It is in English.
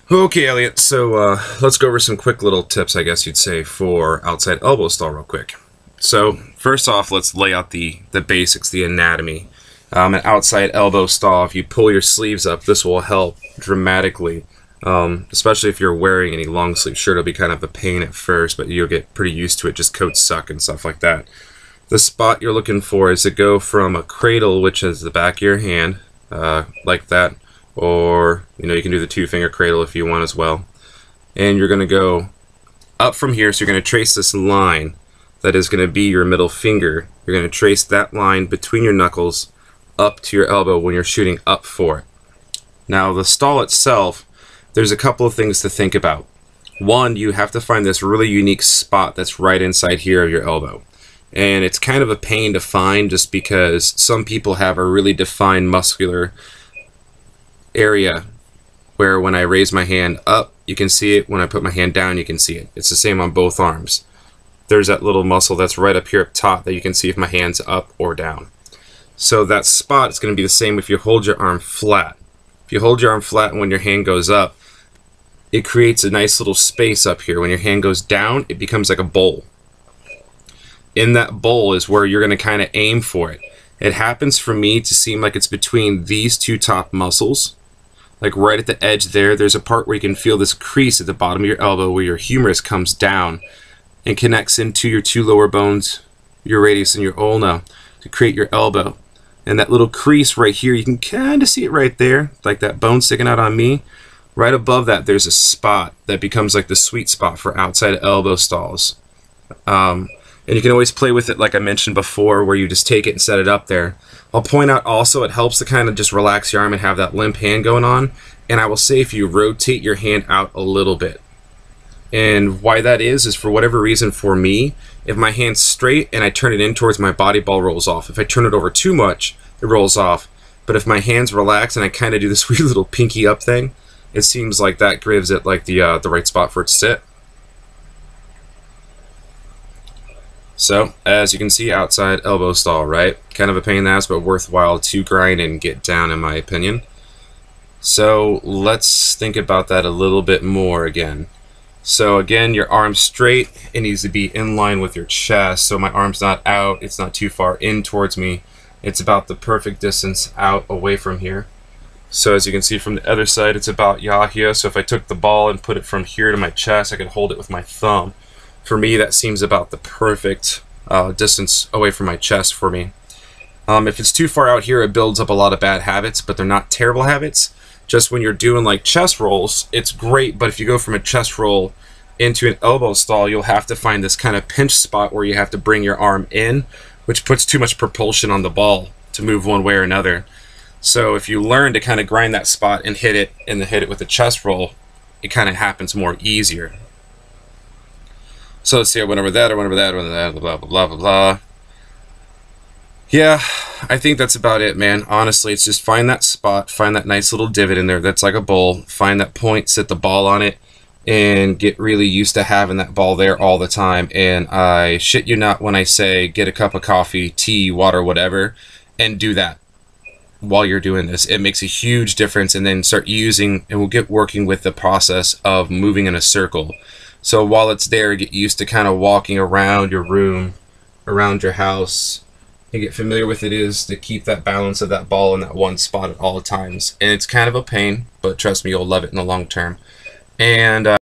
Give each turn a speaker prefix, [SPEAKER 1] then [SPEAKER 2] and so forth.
[SPEAKER 1] Okay, Elliot, so let's go over some quick little tips, I guess you'd say, for outside elbow stall real quick. So first off, let's lay out the basics, the anatomy. An outside elbow stall, if you pull your sleeves up, this will help dramatically, especially if you're wearing any long sleeve shirt. It'll be kind of a pain at first, but you'll get pretty used to it, just coats suck and stuff like that. The spot you're looking for is to go from a cradle, which is the back of your hand, like that, or you can do the two-finger cradle if you want as well, and you're going to go up from here. So you're going to trace this line that is going to be your middle finger. You're going to trace that line between your knuckles up to your elbow when you're shooting up for it. Now the stall itself, there's a couple of things to think about. One, you have to find this really unique spot that's right inside here of your elbow, and it's kind of a pain to find just because some people have a really defined muscular area where when I raise my hand up you can see it, when I put my hand down you can see it. It's the same on both arms. There's that little muscle that's right up here up top that you can see if my hand's up or down. So that spot is going to be the same if you hold your arm flat. If you hold your arm flat and when your hand goes up, it creates a nice little space up here. When your hand goes down, it becomes like a bowl. In that bowl is where you're going to kind of aim for it. It happens for me to seem like it's between these two top muscles. Like right at the edge there's a part where you can feel this crease at the bottom of your elbow where your humerus comes down and connects into your two lower bones, your radius and your ulna, to create your elbow. And that little crease right here, you can kind of see it right there, like that bone sticking out on me. Right above that there's a spot that becomes like the sweet spot for outside elbow stalls. And you can always play with it like I mentioned before, where you just take it and set it up there. I'll point out also it helps to kind of just relax your arm and have that limp hand going on. And I will say if you rotate your hand out a little bit. And why that is for whatever reason for me, if my hand's straight and I turn it in towards my body, ball rolls off. If I turn it over too much, it rolls off. But if my hand's relaxed and I kind of do this weird little pinky up thing, it seems like that gives it like the right spot for it to sit. So, as you can see, outside elbow stall, right? Kind of a pain in the ass, but worthwhile to grind and get down, in my opinion. So, let's think about that a little bit more again. So, again, your arm's straight. It needs to be in line with your chest, so my arm's not out. It's not too far in towards me. It's about the perfect distance out away from here. So, as you can see from the other side, it's about here. So, if I took the ball and put it from here to my chest, I could hold it with my thumb. For me, that seems about the perfect distance away from my chest for me. If it's too far out here, it builds up a lot of bad habits, but they're not terrible habits. Just when you're doing like chest rolls, it's great, but if you go from a chest roll into an elbow stall, you'll have to find this kind of pinch spot where you have to bring your arm in, which puts too much propulsion on the ball to move one way or another. So if you learn to kind of grind that spot and hit it with a chest roll, it kind of happens more easier. So let's see, I went over that, blah, blah, blah, blah, blah. Yeah, I think that's about it, man. Honestly, it's just find that spot, find that nice little divot in there that's like a bowl, find that point, sit the ball on it, and get really used to having that ball there all the time. And I shit you not when I say get a cup of coffee, tea, water, whatever, and do that while you're doing this. It makes a huge difference. And then start using, and we'll get working with the process of moving in a circle. So while it's there, get used to kind of walking around your room, around your house, and get familiar with it is to keep that balance of that ball in that one spot at all times. And it's kind of a pain, but trust me, you'll love it in the long term. And